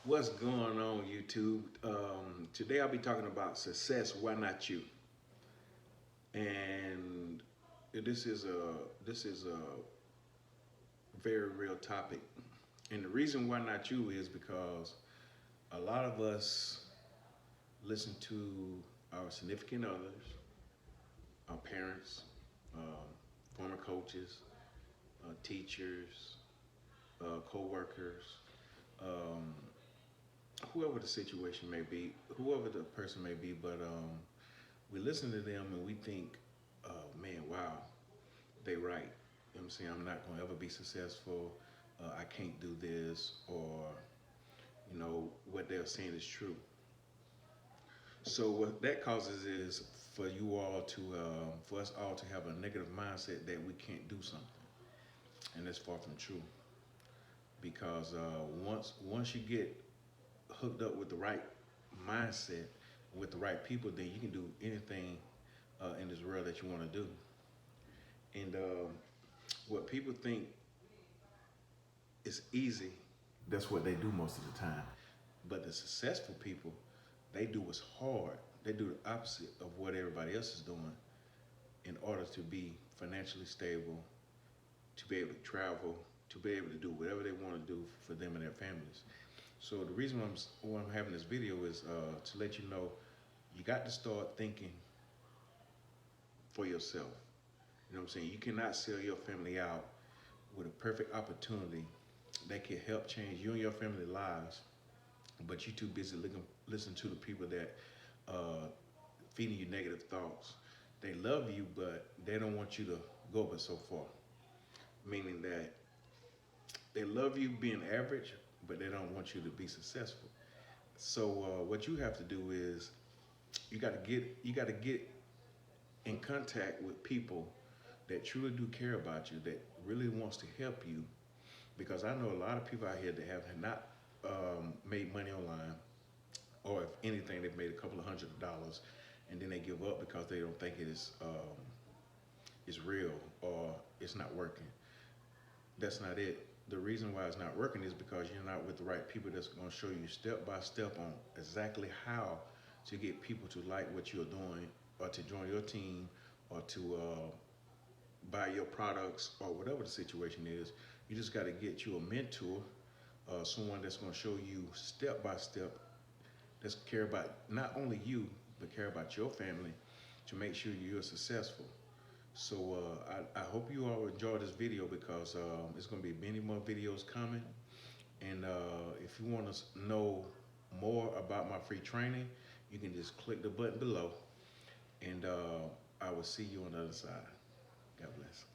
What's going on, YouTube? Today I'll be talking about success. Why not you? And this is a very real topic. And the reason why not you is because a lot of us listen to our significant others, our parents, um, former coaches, teachers, co-workers, um, whoever the situation may be, whoever the person may be, but we listen to them and we think, oh man, wow, they right. You know what I'm saying? I'm not gonna ever be successful. I can't do this, or what they're saying is true. So what that causes is for you all to, for us all to have a negative mindset that we can't do something, and that's far from true. Because once you get hooked up with the right mindset, with the right people, then you can do anything in this world that you want to do. And what people think is easy, that's what they do most of the time. But the successful people, they do what's hard. They do the opposite of what everybody else is doing in order to be financially stable, to be able to travel, to be able to do whatever they want to do for them and their families. So the reason why I'm having this video is to let you know you got to start thinking for yourself. You know what I'm saying? You cannot sell your family out with a perfect opportunity that can help change you and your family lives, but you're too busy listening to the people that uh, feeding you negative thoughts. They love you, but they don't want you to go but so far. Meaning that they love you being average, but they don't want you to be successful. So what you have to do is you got to get in contact with people that truly do care about you, that really wants to help you. Because I know a lot of people out here that have not made money online, or if anything, they've made a couple of $100s, and then they give up because they don't think it is real or it's not working. That's not it. The reason why it's not working is because you're not with the right people that's going to show you step by step on exactly how to get people to like what you're doing, or to join your team, or to buy your products, or whatever the situation is. You just got to get you a mentor, someone that's going to show you step by step, that's care about not only you, but care about your family, to make sure you're successful. So I hope you all enjoy this video, because there's going to be many more videos coming. And if you want to know more about my free training, you can just click the button below, and I will see you on the other side. God bless.